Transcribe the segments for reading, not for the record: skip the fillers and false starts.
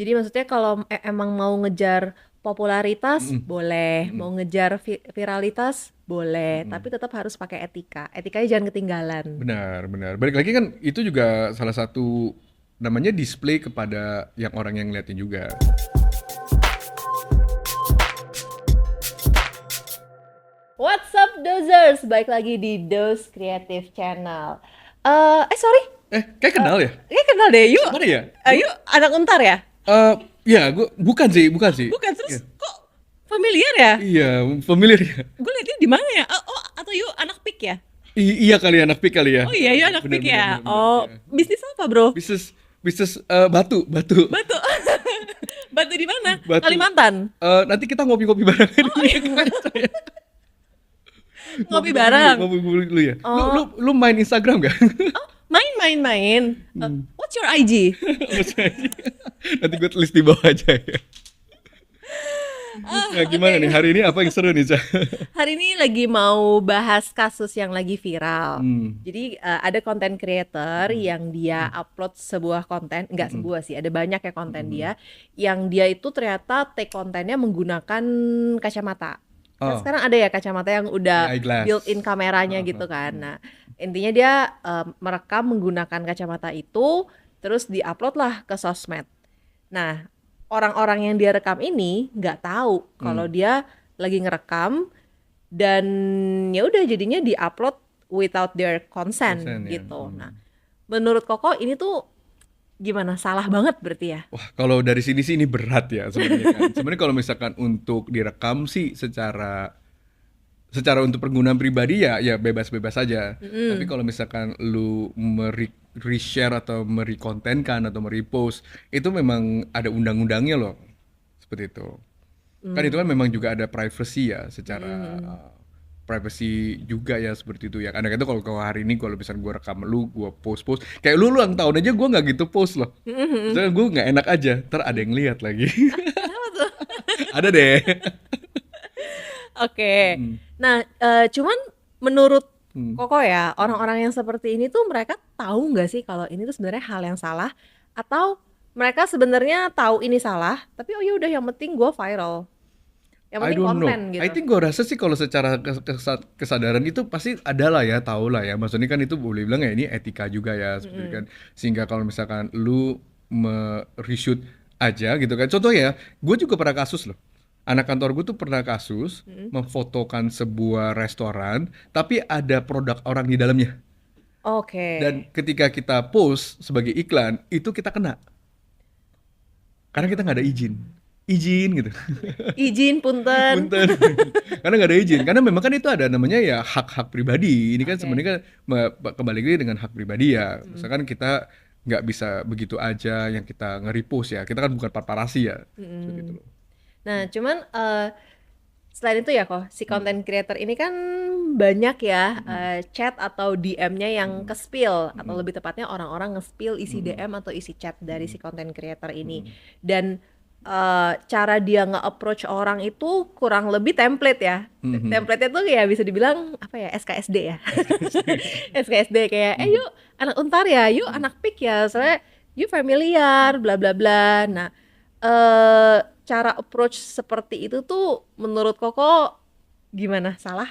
Jadi maksudnya kalau emang mau ngejar popularitas Mm-mm. boleh, Mm-mm. mau ngejar viralitas boleh, tapi Mm-mm. tetap harus pakai etika. Etikanya jangan ketinggalan. Benar, benar. Balik lagi kan itu juga salah satu namanya display kepada yang orang yang ngeliatin juga. What's up dozers? Baik lagi di Dose Creative Channel. Sorry. Kayak kenal ya? Kayaknya kenal deh. Yuk. Mana ya? Yuk anak Untar ya? Eh, ya, gue bukan sih, bukan sih. Bukan, Iya, terus kok familiar ya? iya, familiar ya. Gue liatnya di mana ya? Atau yuk anak pik ya? Iya kali ya, anak pik kali ya. Oh iya, yuk anak Benar, pik benar, ya. benar, benar. Oh, Iya. bisnis apa bro? Bisnis, bisnis batu, batu, Batu. Batu di mana? batu. Kalimantan. Nanti kita ngopi-ngopi bareng Oh ini. iya, ngopi Ngopi-ngopi dulu, bareng. ngopi-ngopi dulu ya. Lu, Oh, lu, lu main Instagram gak? main. What's your IG? Nanti gue tulis di bawah aja ya. Nah, gimana nih Oke. hari ini apa yang seru nih, Cah? Hari ini lagi mau bahas kasus yang lagi viral. Hmm. Jadi ada content creator yang dia upload sebuah konten, enggak Mm-mm. sebuah sih, ada banyak ya konten Mm-mm. dia, yang dia itu ternyata take kontennya menggunakan kacamata. Kan Oh, sekarang ada ya kacamata yang the udah built-in eyeglass. kameranya Oh, gitu oh. kan. Mm. Nah, intinya dia merekam menggunakan kacamata itu, terus diupload lah ke sosmed. Nah, orang-orang yang dia rekam ini nggak tahu kalau Mm. dia lagi ngerekam dan ya udah jadinya diupload without their consent Konsen ya. gitu. Nah, Mm. menurut Koko ini tuh gimana? Salah banget berarti ya? Wah, kalau dari sini sih ini berat ya sebenarnya kan. Sebenarnya kalau misalkan untuk direkam sih secara untuk penggunaan pribadi ya ya bebas-bebas saja. Tapi Mm-mm. kalau misalkan lu reshare atau merekontenkan atau merepost itu memang ada undang-undangnya loh. Seperti itu. Kan itu kan Mm. memang juga ada privacy ya secara Mm-mm. privacy juga ya seperti itu ya. Kadang itu kalau hari ini kalau misalnya gue rekam lu, gue post-post kayak lu ulang tahun aja gue nggak gitu post loh. Mm-mm. Misalnya gue nggak enak aja, ntar ada yang lihat lagi. Kenapa tuh? Ada deh. Oke. Hmm. Nah, cuman menurut Hmm. Koko ya, orang-orang yang seperti ini tuh mereka tahu nggak sih kalau ini tuh sebenarnya hal yang salah, atau mereka sebenarnya tahu ini salah, tapi oh ya udah yang penting gue viral, yang I penting don't know. konten I gitu. think gue rasa sih kalau secara kesadaran itu pasti ada lah ya, tahu lah ya. Maksudnya kan itu boleh bilang ya ini etika juga ya, seperti kan. Mm-mm. Sehingga kalau misalkan lu reshoot aja gitu kan. Contoh ya, gue juga pernah kasus loh. Anak kantor gue tuh pernah kasus Mm-mm. memfotokan sebuah restoran, tapi ada produk orang di dalamnya. Oke. Dan ketika kita post sebagai iklan, itu kita kena. Karena kita nggak ada izin. Izin gitu. Izin punten. Punten. Karena nggak ada izin. Karena memang kan itu ada namanya ya hak-hak pribadi. Ini kan sebenarnya Oke. kan kembali lagi dengan hak pribadi ya. Mm-mm. Misalkan kita nggak bisa begitu aja yang kita nge-repost ya. Kita kan bukan paparazzi ya. Seperti itu Mm-mm. loh. Nah, cuman selain itu ya kok, si Hmm. content creator ini kan banyak ya Hmm. chat atau DM-nya yang Hmm. ke-spill, atau Hmm. lebih tepatnya orang-orang nge-spill isi Hmm. DM atau isi chat dari Hmm. si content creator ini. Hmm. Dan cara dia nge-approach orang itu kurang lebih template ya. Hmm. Template-nya tuh ya bisa dibilang apa ya, SKSD ya. SKSD. SKSD kayak Hmm. yuk anak Untar ya, yuk Hmm. anak PIK ya, soalnya yuk familiar bla bla bla. Nah, eh cara approach seperti itu tuh menurut Koko gimana? Salah?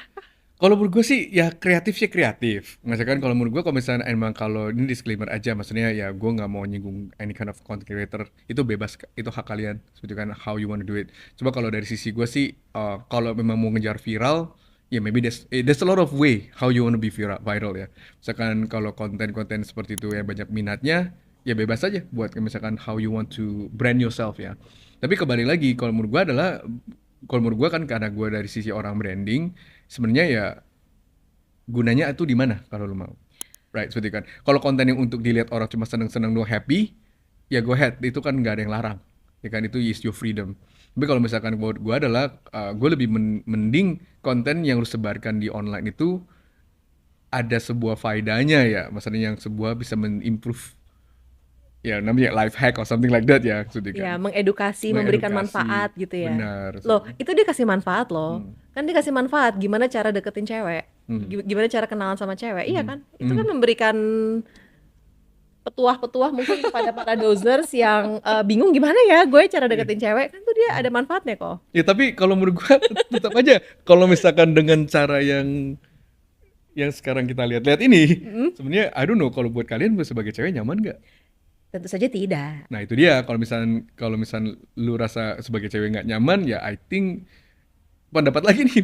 Kalau menurut gue sih ya kreatif sih kreatif. Misalkan kalau menurut gue kalau misalnya emang kalau ini disclaimer aja, maksudnya ya gue nggak mau nyinggung any kind of content creator, itu bebas, itu hak kalian, seperti kan how you wanna do it. Coba kalau dari sisi gue sih, kalau memang mau ngejar viral, ya maybe there's a lot of way how you wanna be viral ya. Misalkan kalau konten-konten seperti itu ya banyak minatnya, ya bebas aja buat misalkan how you want to brand yourself ya. Tapi kembali lagi, kalau menurut gue kan karena gue dari sisi orang branding, sebenarnya ya gunanya itu di mana kalau lu mau, right? Seperti kan kalau konten yang untuk dilihat orang cuma seneng-seneng doang happy, ya go ahead, itu kan nggak ada yang larang, ya kan, itu is your freedom. Tapi kalau misalkan buat gue adalah gue lebih mending konten yang lu sebarkan di online itu ada sebuah faedahnya ya, maksudnya yang sebuah bisa improve ya namanya life hack or something like that ya, seperti kan Ya, mengedukasi, memberikan mengedukasi, manfaat gitu ya. benar. Loh, itu dia kasih manfaat loh. Hmm. Kan dia kasih manfaat gimana cara deketin cewek, Hmm. gimana cara kenalan sama cewek. Iya Hmm. kan? Itu kan Hmm. memberikan petuah-petuah mungkin kepada para dozers yang bingung gimana ya gue cara Iya. deketin cewek, kan tuh dia ada manfaatnya kok. Ya tapi kalau menurut gua tetap aja kalau misalkan dengan cara yang sekarang kita lihat-lihat ini, Mm, sebenarnya I don't know kalau buat kalian sebagai cewek nyaman nggak? tentu saja tidak. Nah itu dia kalau misalnya lu rasa sebagai cewek nggak nyaman ya I think pendapat lagi nih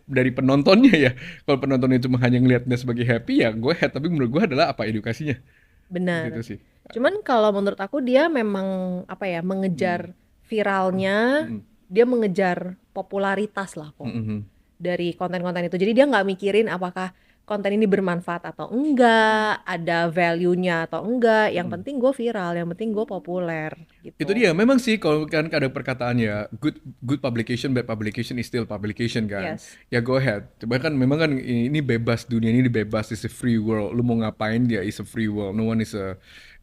dari penontonnya ya. Kalau penontonnya cuma hanya ngelihatnya sebagai happy ya go ahead, tapi menurut gua adalah apa edukasinya. Seperti itu Benar. sih. Cuman kalau menurut aku dia memang apa ya, Hmm. mengejar viralnya, Mm-mm. dia mengejar popularitas lah kok Mm-mm. dari konten-konten itu. Jadi dia nggak mikirin apakah konten ini bermanfaat atau enggak, ada value-nya atau enggak. Yang Mm-mm. penting gue viral, yang penting gue populer Itu gitu. dia, memang sih kalau kan ada perkataan ya good good publication, bad publication is still publication kan. Yes. Ya go ahead. Coba kan memang kan ini bebas, dunia ini bebas, is a free world. Lu mau ngapain dia is a free world. No one is a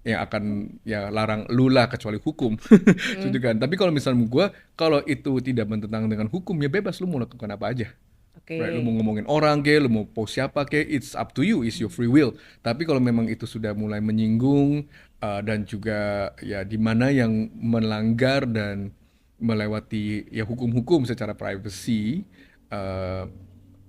yang akan ya larang lu lah kecuali hukum. Gitu Mm, kan. Tapi kalau misalnya gua kalau itu tidak bertentangan dengan hukum ya bebas lu mau lakukan apa aja. Right, lu oke. mau ngomongin orang ke, lu mau post siapa ke, it's up to you, it's your free will. Tapi kalau memang itu sudah mulai menyinggung dan juga ya di mana yang melanggar dan melewati ya hukum-hukum secara privacy, uh,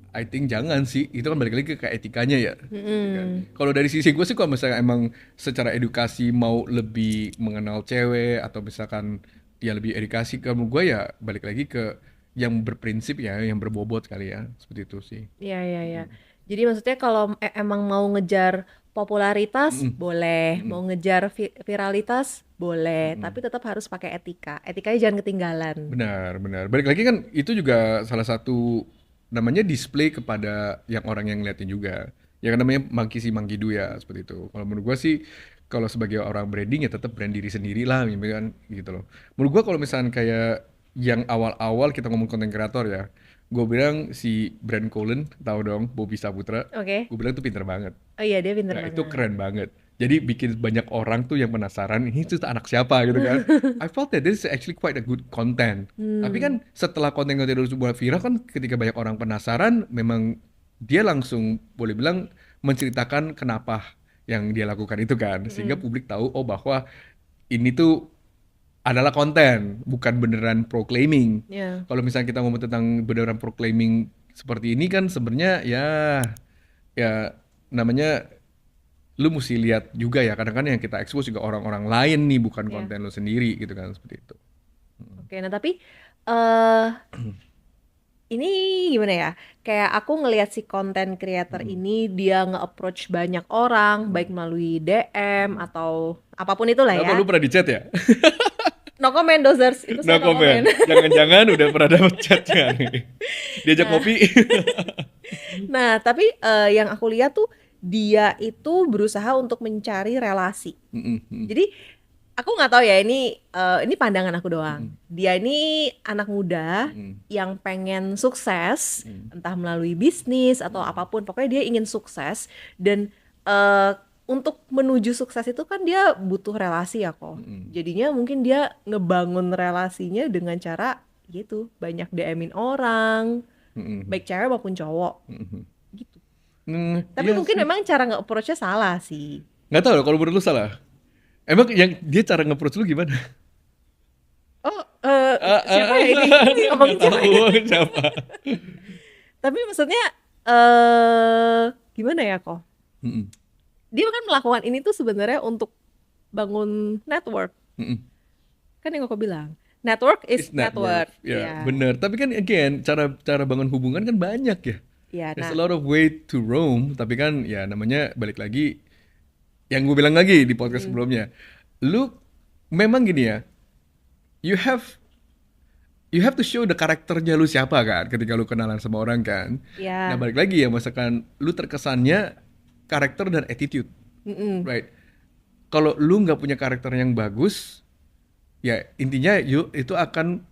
I think jangan sih. Itu kan balik lagi ke etikanya ya. Gitu kan. Mm-mm. Kalau dari sisi gue sih kalau misalnya emang secara edukasi mau lebih mengenal cewek atau misalkan ya lebih edukasi kamu gue ya balik lagi ke yang berprinsip ya, yang berbobot kali ya. Seperti itu sih. Iya, iya, iya. Jadi maksudnya kalau emang mau ngejar popularitas Mm-mm. boleh, mau Mm-mm. ngejar viralitas boleh, tapi Mm-mm. tetap harus pakai etika. Etikanya jangan ketinggalan. Benar, benar. Balik lagi kan itu juga salah satu namanya display kepada yang orang yang ngeliatin juga. Ya kan namanya monkey see monkey do ya seperti itu. Kalau menurut gua sih kalau sebagai orang branding ya tetap brand diri sendiri lah gitu kan gitu loh. Menurut gua kalau misalnya kayak yang awal-awal kita ngomong konten kreator ya, gue bilang si Brand Colin tahu dong Bobby Saputra, Oke. gue bilang tuh pinter banget. Oh iya, dia pinter Nah, itu banget. keren banget. Jadi bikin banyak orang tuh yang penasaran, ini tuh anak siapa gitu kan. I felt that this is actually quite a good content. Tapi kan Hmm, setelah konten-konten itu buat viral kan ketika banyak orang penasaran, memang dia langsung boleh bilang menceritakan kenapa yang dia lakukan itu kan. Sehingga mm-mm. publik tahu oh bahwa ini tuh adalah konten, bukan beneran proclaiming. Ya. Kalau misalnya kita ngomong tentang beneran proclaiming seperti ini kan sebenarnya ya namanya lu mesti lihat juga ya kadang-kadang yang kita expose juga orang-orang lain nih bukan Ya. konten lu sendiri gitu kan seperti itu. Oke, nah tapi eh ini gimana ya? Kayak aku ngelihat si konten creator Mm-mm. ini dia nge-approach banyak orang, baik Mm-mm. melalui DM atau apapun itulah Kenapa ya. lu pernah di chat ya? No comment dosers, itu No saya no comment. comment. Jangan-jangan udah pernah dapet chatnya nih. Diajak Nah, kopi. nah tapi yang aku lihat tuh dia itu berusaha untuk mencari relasi. Mm-mm. Mm-mm. Jadi aku nggak tahu ya ini pandangan aku doang. Mm-mm. Dia ini anak muda Mm-mm. yang pengen sukses, Mm-mm. entah melalui bisnis atau apapun. Pokoknya dia ingin sukses dan eh, untuk menuju sukses itu kan dia butuh relasi ya kok. Mm-mm. Jadinya mungkin dia ngebangun relasinya dengan cara gitu, banyak DM-in orang, Mm-mm. baik cewek maupun cowok Mm-mm. gitu. Tapi Iya mungkin sih. memang cara nge-approach-nya salah sih. Nggak tahu loh kalau menurut lu salah. Emang yang dia cara nge-approach lu gimana? Oh, siapa ya ini? Ini Nggak ngomongin siapa tahu ya? siapa. Tapi maksudnya gimana ya kok? Mm-mm. Dia kan melakukan ini tuh sebenarnya untuk bangun network. Mm-mm. Kan yang aku bilang. Network is It's net worth. network. Ya, Iya. bener. Tapi kan again, cara cara bangun hubungan kan banyak ya. Iya, There's a nah. lot of way to roam, tapi kan ya namanya balik lagi yang gue bilang lagi di podcast Mm, sebelumnya. Lu memang gini ya, you have you have to show the karakternya lu siapa kan ketika lu kenalan sama orang kan. Nah, ya. balik lagi ya misalkan lu terkesannya karakter dan attitude, Mm-mm. right? Kalau lu nggak punya karakter yang bagus, ya intinya itu akan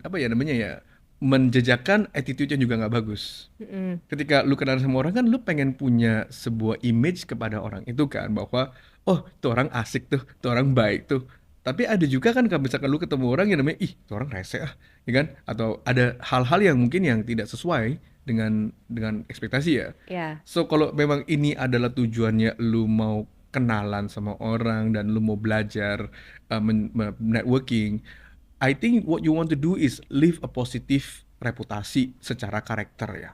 apa ya namanya ya menjejakkan attitude-nya juga nggak bagus. Mm-mm. Ketika lu kenal sama orang kan lu pengen punya sebuah image kepada orang itu kan bahwa oh tuh orang asik tuh orang baik tuh. Tapi ada juga kan kalau misalkan lu ketemu orang yang namanya ih tuh orang rese ah, ya kan? Atau ada hal-hal yang mungkin yang tidak sesuai dengan ekspektasi ya. Ya. So kalau memang ini adalah tujuannya lu mau kenalan sama orang dan lu mau belajar networking, I think what you want to do is leave a positive reputasi secara karakter ya.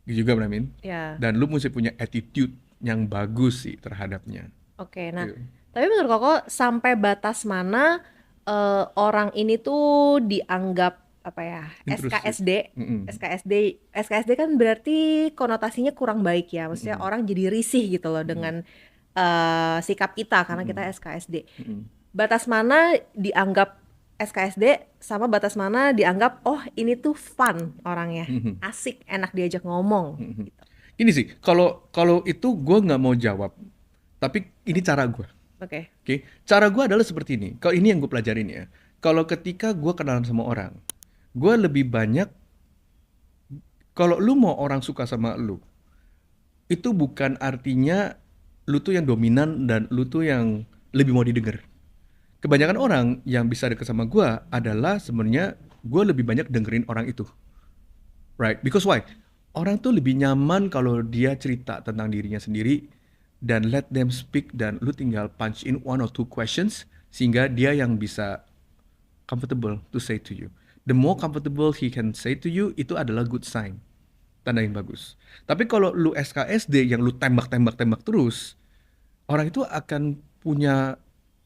Gitu juga Bramin. Ya. Dan lu mesti punya attitude yang bagus sih terhadapnya. Oke, nah, Gitu. tapi menurut Koko sampai batas mana orang ini tuh dianggap apa ya, Intrusif. SKSD, Mm-mm. SKSD kan berarti konotasinya kurang baik ya, maksudnya Mm-mm. orang jadi risih gitu loh dengan sikap kita karena kita SKSD. Mm-mm. Batas mana dianggap SKSD sama batas mana dianggap oh ini tuh fun orangnya, Mm-mm. asik, enak diajak ngomong. Mm-mm. Gitu. Gini sih, kalau itu gue nggak mau jawab, tapi ini cara gue. Oke. Oke, cara gue adalah seperti ini. Kalau ini yang gue pelajarin ya. Kalau ketika gue kenalan sama orang, gue lebih banyak. Kalau lu mau orang suka sama lu, itu bukan artinya lu tuh yang dominan dan lu tuh yang lebih mau didengar. Kebanyakan orang yang bisa deket sama gue adalah sebenarnya gue lebih banyak dengerin orang itu. Right? Because why? Orang tuh lebih nyaman kalau dia cerita tentang dirinya sendiri dan let them speak dan lu tinggal punch in one or two questions sehingga dia yang bisa comfortable to say to you. The more comfortable he can say to you itu adalah good sign. Tanda yang bagus. Tapi kalau lu SKSD yang lu tembak terus, orang itu akan punya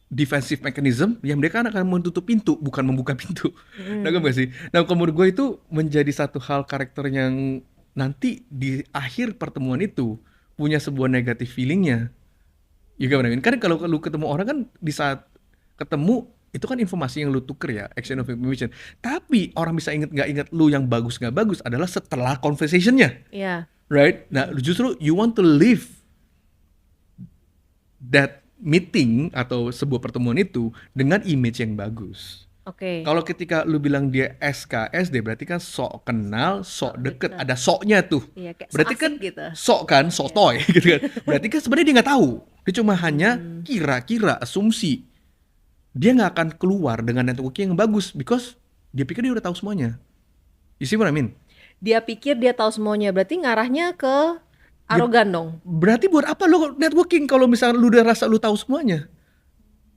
defensive mechanism yang mereka akan menutup pintu bukan membuka pintu. Nangkep gak sih? Nah, menurut gue itu menjadi satu hal karakter yang nanti di akhir pertemuan itu punya sebuah negative feelingnya. You get what I mean? Kan kalau lu ketemu orang kan di saat ketemu itu kan informasi yang lu tuker ya, exchange of information. Tapi orang bisa nggak inget lu yang bagus nggak bagus adalah setelah conversationnya, Iya. right? Nah, justru you want to live that meeting atau sebuah pertemuan itu dengan image yang bagus. Oke. Kalau ketika lu bilang dia SKSD berarti kan sok kenal, sok deket, deket. ada soknya tuh. Iya, kayak Berarti so kan asik gitu. sok kan, sotoy gitu kan. Berarti kan sebenarnya dia nggak tahu. Dia cuma hanya kira-kira, asumsi. Dia nggak akan keluar dengan networking yang bagus because dia pikir dia udah tahu semuanya. You see what I mean? Dia pikir dia tahu semuanya, berarti ngarahnya ke arogan dong. Berarti buat apa lo networking kalau misalnya lu udah rasa lu tahu semuanya?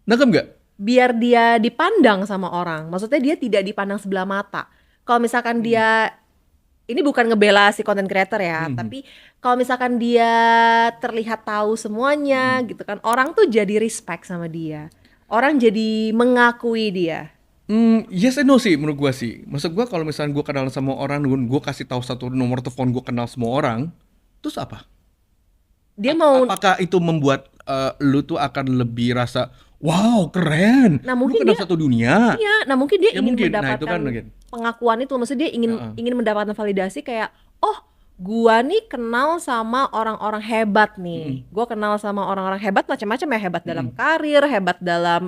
Nangkep nggak? Biar dia dipandang sama orang. Maksudnya dia tidak dipandang sebelah mata. Kalau misalkan dia, ini bukan ngebela si content creator ya, tapi kalau misalkan dia terlihat tahu semuanya gitu kan, orang tuh jadi respect sama dia. Orang jadi mengakui dia. Yes and no sih menurut gua sih. Maksud gua kalau misalnya gua kenal sama orang, gua kasih tahu satu nomor telepon gua kenal semua orang, terus apa? Dia mau, Apakah itu membuat lu tuh akan lebih rasa, wow keren, nah lu mungkin kenal dia, satu dunia? iya, nah mungkin dia Ya ingin mungkin, nah itu mendapatkan kan mungkin. pengakuan itu, maksudnya dia ingin Heeh. ingin mendapatkan validasi kayak, oh, gua nih kenal sama orang-orang hebat nih. Gua kenal sama orang-orang hebat macam-macam ya, hebat dalam karir, hebat dalam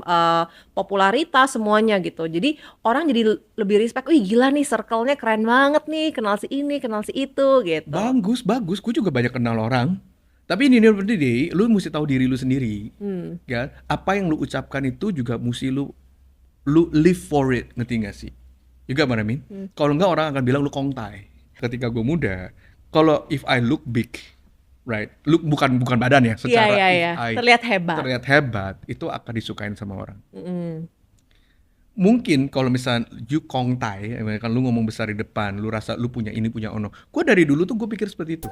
popularitas semuanya gitu. Jadi orang jadi lebih respect, wih gila nih circle-nya keren banget nih, kenal si ini, kenal si itu gitu. Bagus, bagus. Gue juga banyak kenal orang. Tapi ini of the day, lu mesti tahu diri lu sendiri. Kan? Apa yang lu ucapkan itu juga mesti lu live for it, ngerti gak sih? Juga what I mean? Kalau enggak orang akan bilang lu kongtai. Ketika gue muda, kalau if I look big, right? Look bukan badan ya, Iya, secara iya, if iya. I Terlihat hebat. terlihat hebat, itu akan disukain sama orang. Mm-mm. Mungkin kalau misalnya you kongtai, kan lu ngomong besar di depan, lu rasa lu punya ini punya ono. Gue dari dulu tuh gue pikir seperti itu.